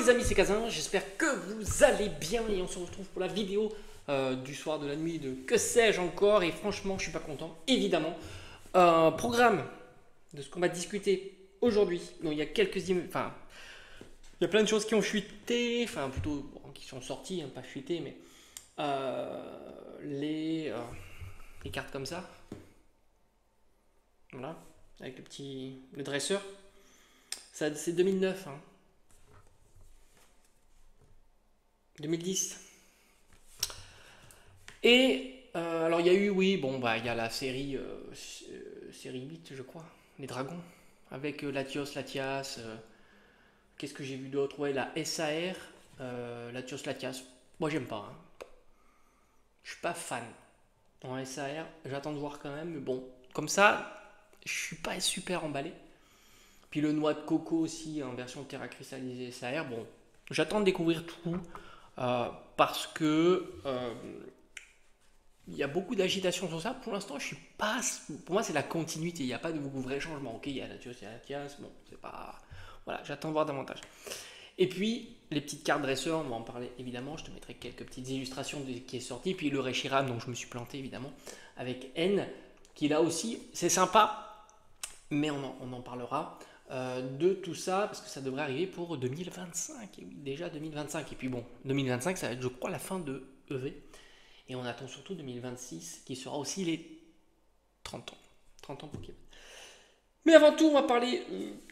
Les amis, c'est Kazin, j'espère que vous allez bien et on se retrouve pour la vidéo du soir, de la nuit, de que sais-je encore. Et franchement, je suis pas content, évidemment. Programme de ce qu'on va discuter aujourd'hui. Donc il y a enfin, il y a plein de choses qui ont chuté, enfin plutôt bon, qui sont sorties, hein, pas chuté, mais euh, les, euh, les cartes comme ça, voilà, avec le dresseur. Ça, c'est 2009, hein, 2010. Et alors il y a eu, oui, bon, bah il y a la série 8, je crois, les dragons, avec Latios, Latias, qu'est-ce que j'ai vu d'autre? Ouais, la SAR, Latios, Latias. Moi j'aime pas, hein. Je suis pas fan. En SAR, j'attends de voir quand même, mais bon, comme ça, je suis pas super emballé. Puis le noix de coco aussi en version terra cristallisée SAR, bon, j'attends de découvrir tout parce que il y a beaucoup d'agitation sur ça. Pour l'instant, je suis pas. Pour moi, c'est la continuité. Il n'y a pas de vrai changement. Ok, il y a la Tios, il y a la Tias. Bon, c'est pas. Voilà, j'attends de voir davantage. Et puis, les petites cartes dresseurs, on va en parler évidemment. Je te mettrai quelques petites illustrations de ce qui est sorti. Puis le Reshiram, donc je me suis planté évidemment, avec N, qui là aussi, c'est sympa, mais on en parlera de tout ça, parce que ça devrait arriver pour 2025. Et oui, déjà 2025. Et puis bon, 2025, ça va être, je crois, la fin de EV. Et on attend surtout 2026, qui sera aussi les 30 ans. 30 ans Pokémon. Mais avant tout, on va parler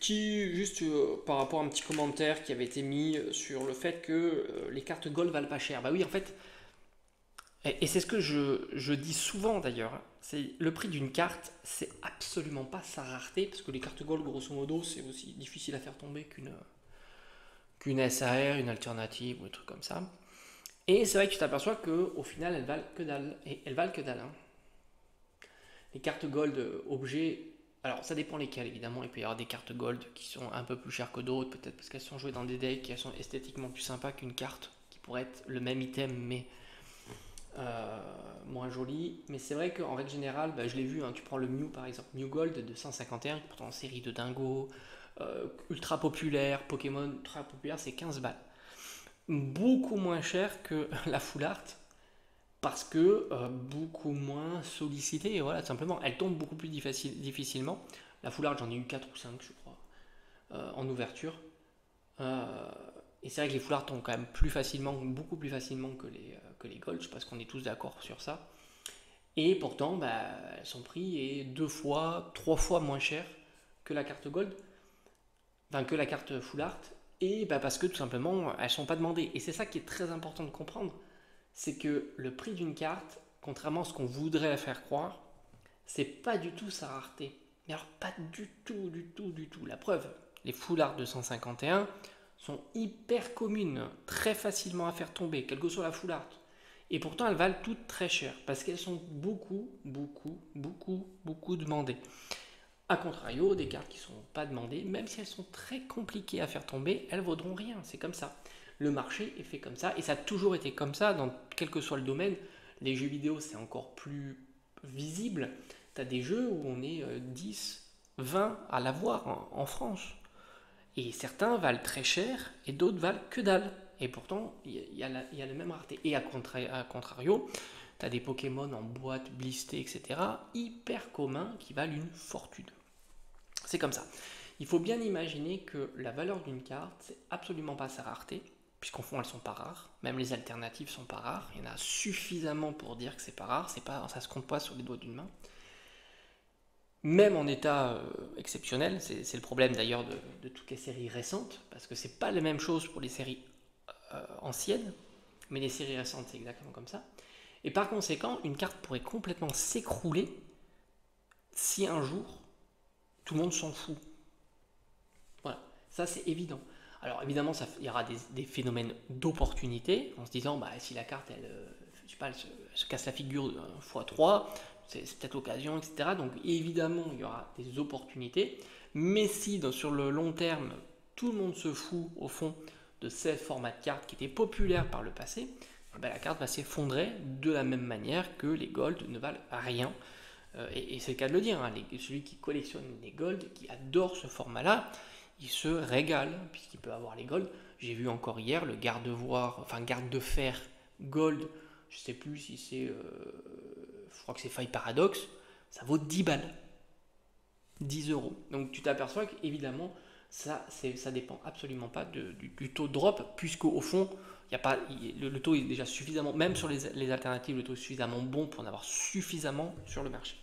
juste par rapport à un petit commentaire qui avait été mis sur le fait que les cartes Gold valent pas cher. Bah oui, en fait, et c'est ce que je dis souvent d'ailleurs, hein, c'est le prix d'une carte, c'est absolument pas sa rareté, parce que les cartes Gold, grosso modo, c'est aussi difficile à faire tomber qu'une SAR, une alternative ou un truc comme ça. Et c'est vrai que tu t'aperçois qu'au final, elles valent que dalle. Et elles valent que dalle, hein. Les cartes gold objets, alors ça dépend lesquelles évidemment. Il peut y avoir des cartes gold qui sont un peu plus chères que d'autres, peut-être parce qu'elles sont jouées dans des decks qui sont esthétiquement plus sympas qu'une carte qui pourrait être le même item mais moins jolie. Mais c'est vrai qu'en règle générale, bah, je l'ai vu, hein, tu prends le Mew par exemple, Mew Gold de 151, qui est pourtant en série de dingo, ultra populaire, Pokémon ultra populaire, c'est 15 balles. Beaucoup moins cher que la full art parce que beaucoup moins sollicitée et voilà, tout simplement elle tombe beaucoup plus difficilement. La full art, j'en ai eu 4 ou 5 je crois en ouverture. Euh, et c'est vrai que les full art tombent quand même plus facilement, beaucoup plus facilement que les gold, je pense qu'on est tous d'accord sur ça. Et pourtant bah, son prix est 2 fois 3 fois moins cher que la carte gold, enfin que la carte full art. Et bah, parce que tout simplement elles sont pas demandées, et c'est ça qui est très important de comprendre, c'est que le prix d'une carte, contrairement à ce qu'on voudrait faire croire, c'est pas du tout sa rareté. Mais alors pas du tout, du tout, du tout. La preuve, les full art 251 sont hyper communes, très facilement à faire tomber, quelle que soit la full art. Et pourtant, elles valent toutes très cher, parce qu'elles sont beaucoup, beaucoup, beaucoup, beaucoup demandées. A contrario, des cartes qui ne sont pas demandées, même si elles sont très compliquées à faire tomber, elles vaudront rien, c'est comme ça. Le marché est fait comme ça, et ça a toujours été comme ça, dans quel que soit le domaine. Les jeux vidéo, c'est encore plus visible. Tu as des jeux où on est 10, 20 à l'avoir en France. Et certains valent très cher, et d'autres valent que dalle. Et pourtant, il y a la même rareté. Et à contrario, tu as des Pokémon en boîte, blistée, etc., hyper communs, qui valent une fortune. C'est comme ça. Il faut bien imaginer que la valeur d'une carte, c'est absolument pas sa rareté, puisqu'en fond elles sont pas rares, même les alternatives sont pas rares, il y en a suffisamment pour dire que c'est pas rare, ça se compte pas sur les doigts d'une main. Même en état exceptionnel, c'est le problème d'ailleurs de toutes les séries récentes, parce que c'est pas la même chose pour les séries anciennes, mais les séries récentes c'est exactement comme ça. Et par conséquent, une carte pourrait complètement s'écrouler si un jour tout le monde s'en fout. Voilà, ça c'est évident. Alors évidemment, il y aura des phénomènes d'opportunité, en se disant, bah, si la carte, je sais pas, elle se casse la figure x3, c'est peut-être l'occasion, etc. Donc évidemment, il y aura des opportunités, mais si sur le long terme, tout le monde se fout au fond de ces formats de cartes qui étaient populaires par le passé, bah, la carte va s'effondrer de la même manière que les golds ne valent rien. Et c'est le cas de le dire, hein, celui qui collectionne les golds, qui adore ce format-là, il se régale, puisqu'il peut avoir les golds. J'ai vu encore hier le garde-voire, enfin garde de fer gold, je sais plus si c'est, je crois que c'est Faille Paradox, ça vaut 10 balles, 10 euros. Donc tu t'aperçois qu'évidemment, ça dépend absolument pas du taux de drop, puisque au fond, y a pas, le taux est déjà suffisamment, même sur les alternatives, le taux est suffisamment bon pour en avoir suffisamment sur le marché.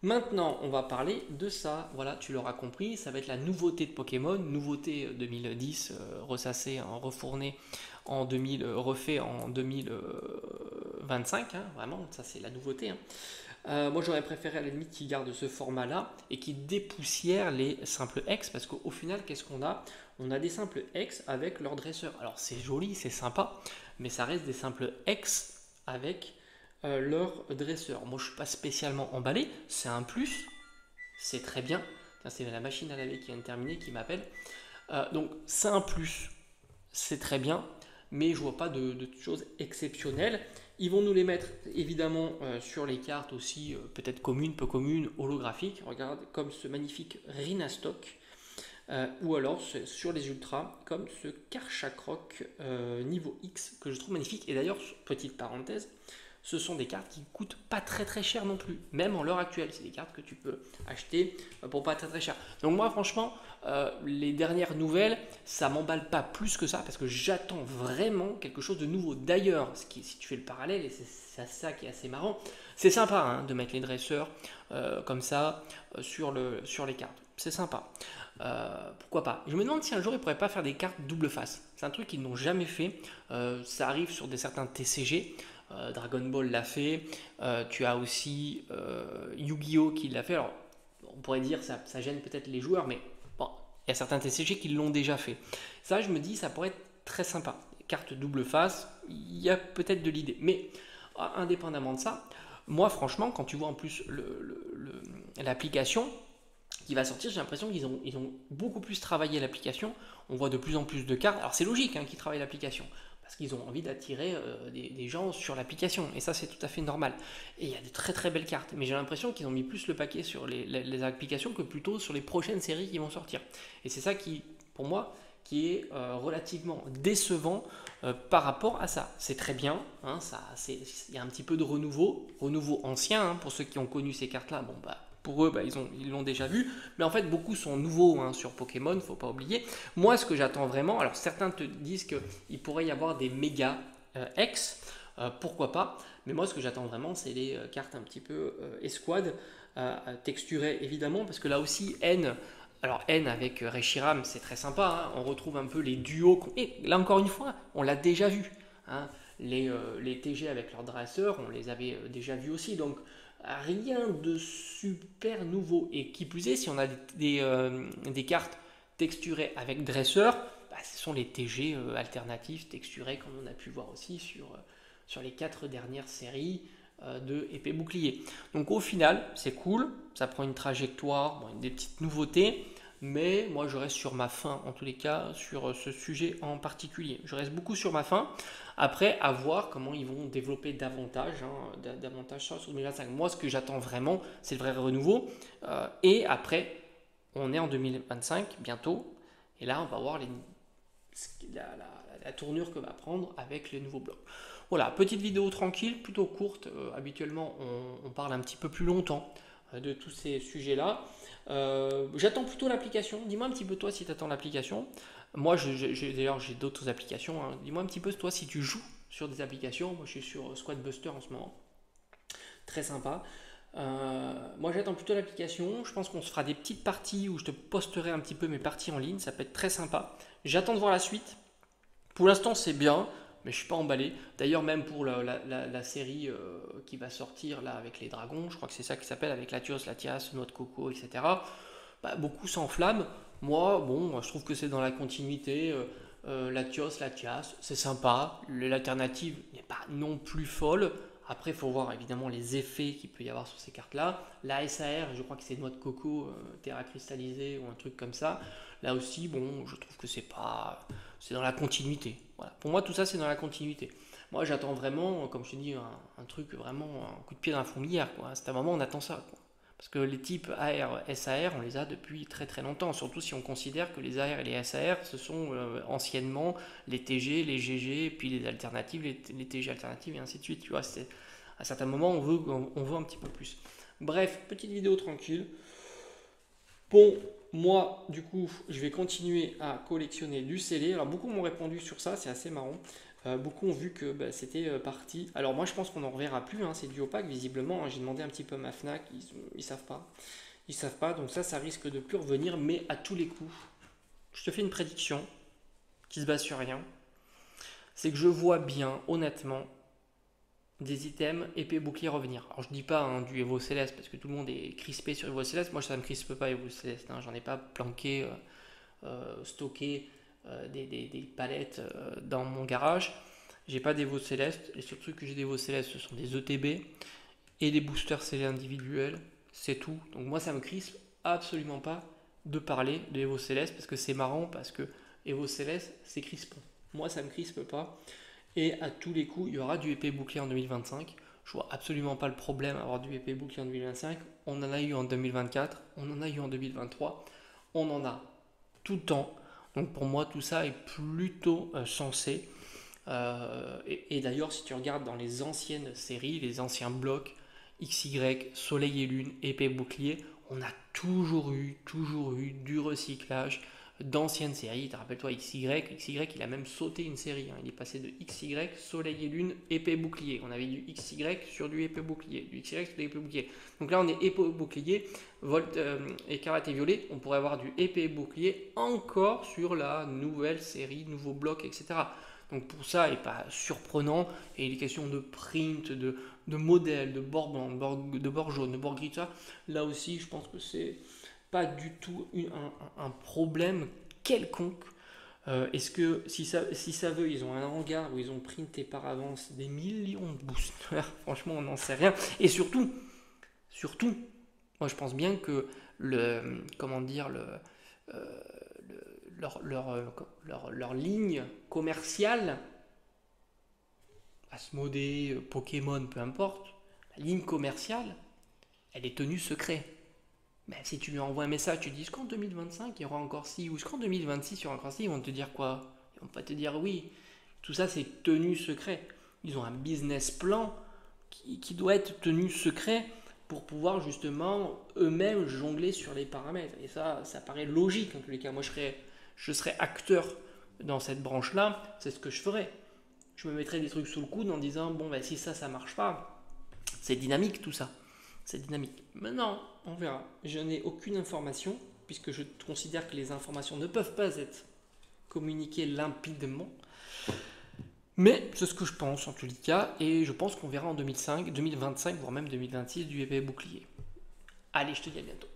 Maintenant, on va parler de ça. Voilà, tu l'auras compris, ça va être la nouveauté de Pokémon, nouveauté 2010, ressassée, refournée en 2000, refait en 2025. Hein, vraiment, ça c'est la nouveauté. Hein. Moi, j'aurais préféré à la limite qu'ils gardent ce format-là et qu'ils dépoussièrent les simples X, parce qu'au final, qu'est-ce qu'on a? On a des simples X avec leur dresseur. Alors, c'est joli, c'est sympa, mais ça reste des simples X avec leur dresseur. Moi, je ne suis pas spécialement emballé, c'est un plus, c'est très bien. C'est la machine à laver qui vient de terminer qui m'appelle. Donc, c'est un plus, c'est très bien, mais je ne vois pas de choses exceptionnelles. Ils vont nous les mettre évidemment sur les cartes aussi, peut-être communes, peu communes, holographiques. Regarde, comme ce magnifique Rhinastock. Ou alors sur les ultras, comme ce Karchakrok niveau X que je trouve magnifique. Et d'ailleurs, petite parenthèse, ce sont des cartes qui coûtent pas très très cher non plus, même en l'heure actuelle. C'est des cartes que tu peux acheter pour pas très très cher. Donc moi franchement, les dernières nouvelles, ça m'emballe pas plus que ça parce que j'attends vraiment quelque chose de nouveau. D'ailleurs, si tu fais le parallèle, et c'est ça qui est assez marrant, c'est sympa hein, de mettre les dresseurs comme ça sur les cartes. C'est sympa. Pourquoi pas? Je me demande si un jour ils pourraient pas faire des cartes double face. C'est un truc qu'ils n'ont jamais fait. Ça arrive sur certains TCG. Dragon Ball l'a fait. Tu as aussi Yu-Gi-Oh qui l'a fait. Alors, on pourrait dire ça gêne peut-être les joueurs, mais bon, il y a certains TCG qui l'ont déjà fait. Ça, je me dis, ça pourrait être très sympa. Carte double face, il y a peut-être de l'idée. Mais indépendamment de ça, moi, franchement, quand tu vois en plus l'application qui va sortir, j'ai l'impression qu'ils ont beaucoup plus travaillé l'application. On voit de plus en plus de cartes. Alors, c'est logique hein, qu'ils travaillent l'application parce qu'ils ont envie d'attirer des gens sur l'application, et ça c'est tout à fait normal. Et il y a des très très belles cartes, mais j'ai l'impression qu'ils ont mis plus le paquet sur les applications que plutôt sur les prochaines séries qui vont sortir. Et c'est ça qui, pour moi, qui est relativement décevant par rapport à ça. C'est très bien, hein, il y a un petit peu de renouveau ancien, hein, pour ceux qui ont connu ces cartes-là, bon bah pour eux, ils l'ont déjà vu. Mais en fait, beaucoup sont nouveaux hein, sur Pokémon, il ne faut pas oublier. Moi, ce que j'attends vraiment, alors certains te disent qu'il pourrait y avoir des méga X, pourquoi pas. Mais moi, ce que j'attends vraiment, c'est les cartes un petit peu escouade, texturées évidemment, parce que là aussi, N. Alors N avec Reshiram, c'est très sympa. Hein, on retrouve un peu les duos. Et là, encore une fois, on l'a déjà vu. Hein, les TG avec leur dresseur, on les avait déjà vus aussi. Donc, rien de super nouveau. Et qui plus est, si on a des cartes texturées avec dresseur, ce sont les TG alternatifs texturés comme on a pu voir aussi sur les 4 dernières séries de épée bouclier. Donc au final, c'est cool, ça prend une trajectoire, bon, des petites nouveautés, mais moi je reste sur ma faim en tous les cas sur ce sujet en particulier. Je reste beaucoup sur ma faim. Après, à voir comment ils vont développer davantage ça sur 2025. Moi, ce que j'attends vraiment, c'est le vrai renouveau. Et après, on est en 2025 bientôt, et là, on va voir la tournure que va prendre avec les nouveaux blocs. Voilà, petite vidéo tranquille, plutôt courte. Habituellement, on parle un petit peu plus longtemps de tous ces sujets-là. J'attends plutôt l'application. Dis-moi un petit peu toi si tu attends l'application. Moi, d'ailleurs, j'ai d'autres applications. Hein. Dis-moi un petit peu toi si tu joues sur des applications. Moi, je suis sur Squad Buster en ce moment. Très sympa. Moi, j'attends plutôt l'application. Je pense qu'on se fera des petites parties où je te posterai un petit peu mes parties en ligne. Ça peut être très sympa. J'attends de voir la suite. Pour l'instant, c'est bien, mais je suis pas emballé. D'ailleurs, même pour la série qui va sortir là avec les dragons, je crois que c'est ça qui s'appelle, avec Latios, Latias, Noix de Coco, etc. Beaucoup s'enflamment. Moi, je trouve que c'est dans la continuité. Latios, Latias, c'est sympa. L'alternative n'est pas non plus folle. Après, il faut voir évidemment les effets qu'il peut y avoir sur ces cartes-là. La SAR, je crois que c'est Noix de Coco, Terra cristallisée ou un truc comme ça. Là aussi, je trouve que c'est dans la continuité. Voilà. Pour moi, tout ça, c'est dans la continuité. Moi, j'attends vraiment, comme je te dis, un truc vraiment, un coup de pied dans la fourmilière. C'est un moment, on attend ça. Quoi. Parce que les types AR, SAR, on les a depuis très très longtemps, surtout si on considère que les AR et les SAR, ce sont anciennement les TG, les GG, puis les alternatives, les TG alternatives et ainsi de suite. Tu vois, à certains moments, on veut un petit peu plus. Bref, petite vidéo tranquille. Bon, moi, du coup, je vais continuer à collectionner du scellé. Alors, beaucoup m'ont répondu sur ça, c'est assez marrant. Beaucoup ont vu que c'était parti. Alors, moi, je pense qu'on n'en reverra plus. Hein, c'est du opaque, visiblement. Hein. J'ai demandé un petit peu à ma Fnac, ils savent pas. Ils savent pas, donc ça risque de plus revenir. Mais à tous les coups, je te fais une prédiction qui se base sur rien. C'est que je vois bien, honnêtement, des items épée bouclier revenir. Alors je dis pas hein, du Evo Céleste parce que tout le monde est crispé sur Evo Céleste. Moi ça me crispe pas Evo Céleste. Hein. J'en ai pas planqué, stocké des palettes dans mon garage. J'ai pas d'Evo Céleste. Les seuls trucs que j'ai d'Evo Céleste ce sont des ETB et des boosters scellés individuels. C'est tout. Donc moi ça me crispe absolument pas de parler de Evo Céleste parce que c'est marrant parce que Evo Céleste c'est crispant. Moi ça me crispe pas. Et à tous les coups, il y aura du épée bouclier en 2025. Je vois absolument pas le problème à avoir du épée bouclier en 2025. On en a eu en 2024, on en a eu en 2023, on en a tout le temps. Donc pour moi, tout ça est plutôt sensé. Et d'ailleurs, si tu regardes dans les anciennes séries, les anciens blocs, XY, Soleil et Lune, épée bouclier, on a toujours eu du recyclage d'anciennes séries. Rappelle-toi XY, il a même sauté une série. Hein. Il est passé de XY, Soleil et Lune, épée bouclier. On avait du XY sur du épée bouclier, du XY sur du épée bouclier. Donc là, on est épée bouclier, Volt, écarlate et violet. On pourrait avoir du épée bouclier encore sur la nouvelle série, nouveau bloc, etc. Donc pour ça, il n'est pas surprenant. Et il est question de print, de modèles, de bord blanc, de bord jaune, de bord gris, ça. Là aussi, je pense que c'est pas du tout un problème quelconque. Est-ce que si ça veut, ils ont un hangar où ils ont printé par avance des millions de boosters. Franchement, on n'en sait rien. Et surtout, moi je pense bien que leur ligne commerciale, Asmodée, Pokémon, peu importe, la ligne commerciale, elle est tenue secret. Mais si tu lui envoies un message, tu dis est-ce qu'en 2025 il y aura encore ci, ou est-ce qu'en 2026 il y aura encore ci, ils vont te dire quoi? Ils vont pas te dire oui. Tout ça c'est tenu secret. Ils ont un business plan qui doit être tenu secret pour pouvoir justement eux-mêmes jongler sur les paramètres. Et ça paraît logique en tous les cas. Moi je serais acteur dans cette branche-là, c'est ce que je ferais. Je me mettrais des trucs sous le coude en disant bon ben si ça marche pas, c'est dynamique tout ça. C'est dynamique. Maintenant, on verra. Je n'ai aucune information, puisque je considère que les informations ne peuvent pas être communiquées limpidement. Mais c'est ce que je pense en tous les cas, et je pense qu'on verra en 2025, voire même 2026, du épée bouclier. Allez, je te dis à bientôt.